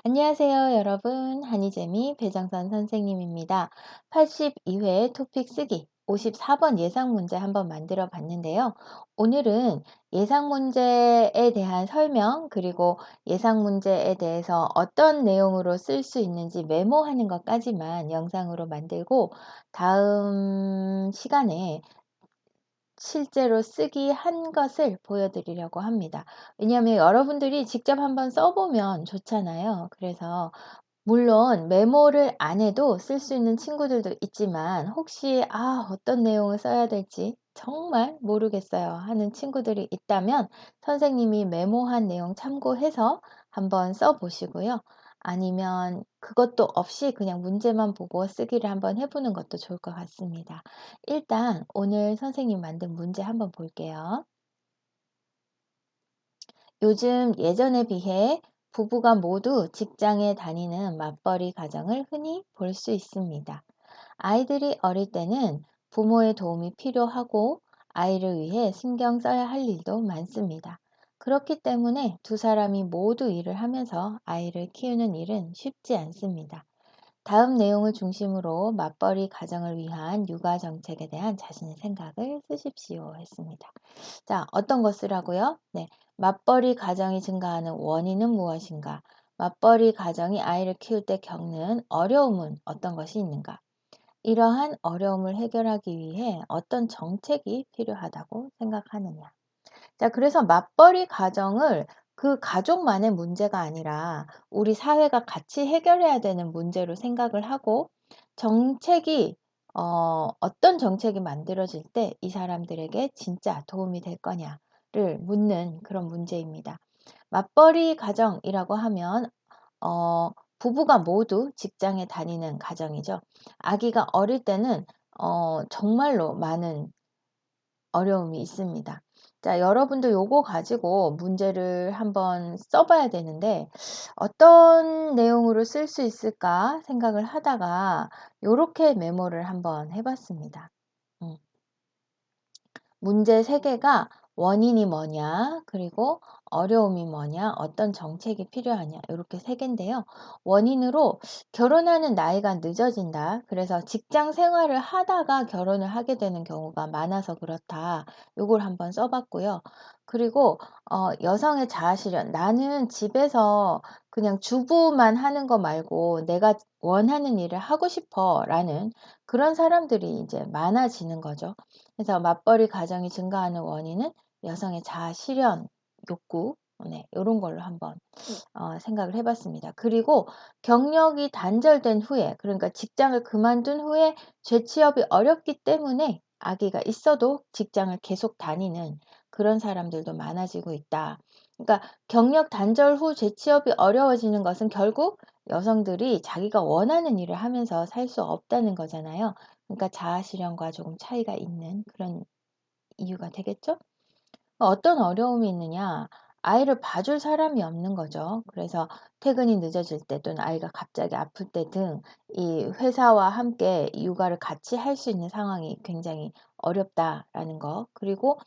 안녕하세요, 여러분. 한이재미 배정선 선생님입니다. 82회 토픽 쓰기 54번 예상 문제 한번 만들어 봤는데요. 오늘은 예상 문제에 대한 설명, 그리고 예상 문제에 대해서 어떤 내용으로 쓸 수 있는지 메모하는 것까지만 영상으로 만들고, 다음 시간에 실제로 쓰기 한 것을 보여드리려고 합니다. 왜냐하면 여러분들이 직접 한번 써보면 좋잖아요. 그래서 물론 메모를 안 해도 쓸 수 있는 친구들도 있지만, 혹시 어떤 내용을 써야 될지 정말 모르겠어요 하는 친구들이 있다면 선생님이 메모한 내용 참고해서 한번 써보시고요. 아니면 그것도 없이 그냥 문제만 보고 쓰기를 한번 해보는 것도 좋을 것 같습니다. 일단 오늘 선생님 만든 문제 한번 볼게요. 요즘 예전에 비해 부부가 모두 직장에 다니는 맞벌이 가정을 흔히 볼 수 있습니다. 아이들이 어릴 때는 부모의 도움이 필요하고 아이를 위해 신경 써야 할 일도 많습니다. 그렇기 때문에 두 사람이 모두 일을 하면서 아이를 키우는 일은 쉽지 않습니다. 다음 내용을 중심으로 맞벌이 가정을 위한 육아 정책에 대한 자신의 생각을 쓰십시오 했습니다. 자, 어떤 거 쓰라고요? 네, 맞벌이 가정이 증가하는 원인은 무엇인가? 맞벌이 가정이 아이를 키울 때 겪는 어려움은 어떤 것이 있는가? 이러한 어려움을 해결하기 위해 어떤 정책이 필요하다고 생각하느냐? 자, 그래서 맞벌이 가정을 그 가족만의 문제가 아니라 우리 사회가 같이 해결해야 되는 문제로 생각을 하고, 정책이 어떤 정책이 만들어질 때 이 사람들에게 진짜 도움이 될 거냐를 묻는 그런 문제입니다. 맞벌이 가정이라고 하면 부부가 모두 직장에 다니는 가정이죠. 아기가 어릴 때는 정말로 많은 어려움이 있습니다. 자, 여러분도 요거 가지고 문제를 한번 써봐야 되는데, 어떤 내용으로 쓸 수 있을까 생각을 하다가 요렇게 메모를 한번 해봤습니다. 음. 문제 3개가 원인이 뭐냐, 그리고 어려움이 뭐냐, 어떤 정책이 필요하냐, 이렇게 3개인데요. 원인으로 결혼하는 나이가 늦어진다. 그래서 직장 생활을 하다가 결혼을 하게 되는 경우가 많아서 그렇다. 요걸 한번 써봤고요. 그리고 여성의 자아실현. 나는 집에서 그냥 주부만 하는 거 말고 내가 원하는 일을 하고 싶어 라는 그런 사람들이 이제 많아지는 거죠. 그래서 맞벌이 가정이 증가하는 원인은 여성의 자아 실현 욕구, 네, 이런 걸로 한번 생각을 해봤습니다. 그리고 경력이 단절된 후에, 그러니까 직장을 그만둔 후에 재취업이 어렵기 때문에 아기가 있어도 직장을 계속 다니는 그런 사람들도 많아지고 있다. 그러니까 경력 단절 후 재취업이 어려워지는 것은 결국 여성들이 자기가 원하는 일을 하면서 살 수 없다는 거잖아요. 그러니까 자아 실현과 조금 차이가 있는 그런 이유가 되겠죠? 어떤 어려움이 있느냐? 아이를 봐줄 사람이 없는 거죠. 그래서 퇴근이 늦어질 때 또는 아이가 갑자기 아플 때 등 이 회사와 함께 육아를 같이 할 수 있는 상황이 굉장히 어렵다라는 거. 그리고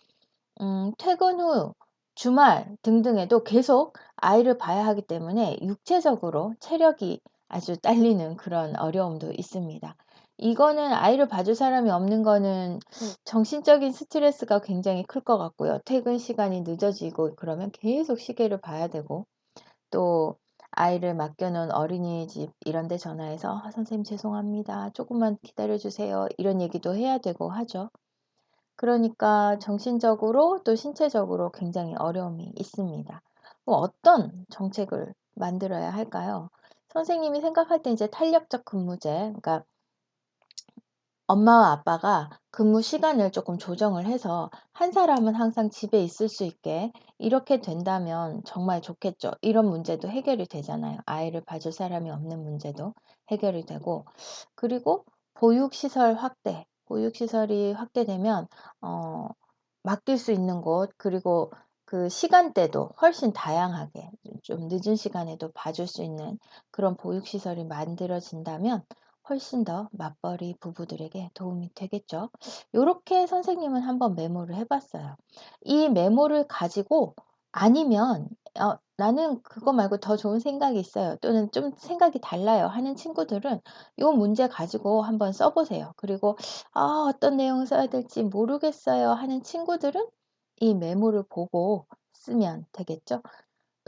퇴근 후 주말 등등에도 계속 아이를 봐야 하기 때문에 육체적으로 체력이 아주 딸리는 그런 어려움도 있습니다. 이거는 아이를 봐줄 사람이 없는 거는 정신적인 스트레스가 굉장히 클 것 같고요. 퇴근 시간이 늦어지고 그러면 계속 시계를 봐야 되고, 또 아이를 맡겨놓은 어린이집 이런 데 전화해서 선생님 죄송합니다. 조금만 기다려 주세요. 이런 얘기도 해야 되고 하죠. 그러니까 정신적으로 또 신체적으로 굉장히 어려움이 있습니다. 어떤 정책을 만들어야 할까요? 선생님이 생각할 때 이제 탄력적 근무제, 그러니까 엄마와 아빠가 근무 시간을 조금 조정을 해서 한 사람은 항상 집에 있을 수 있게 이렇게 된다면 정말 좋겠죠. 이런 문제도 해결이 되잖아요. 아이를 봐줄 사람이 없는 문제도 해결이 되고, 그리고 보육시설 확대, 보육시설이 확대되면 어, 맡길 수 있는 곳, 그리고 그 시간대도 훨씬 다양하게 좀 늦은 시간에도 봐줄 수 있는 그런 보육시설이 만들어진다면 훨씬 더 맞벌이 부부들에게 도움이 되겠죠. 요렇게 선생님은 한번 메모를 해봤어요. 이 메모를 가지고 아니면 나는 그거 말고 더 좋은 생각이 있어요. 또는 좀 생각이 달라요. 하는 친구들은 요 문제 가지고 한번 써 보세요. 그리고 어떤 내용을 써야 될지 모르겠어요 하는 친구들은 이 메모를 보고 쓰면 되겠죠.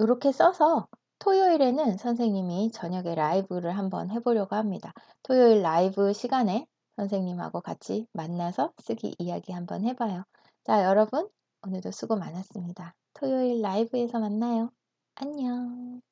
요렇게 써서 토요일에는 선생님이 저녁에 라이브를 한번 해 보려고 합니다. 토요일 라이브 시간에 선생님하고 같이 만나서 쓰기 이야기 한번 해 봐요. 자, 여러분 오늘도 수고 많았습니다. 토요일 라이브에서 만나요. 안녕.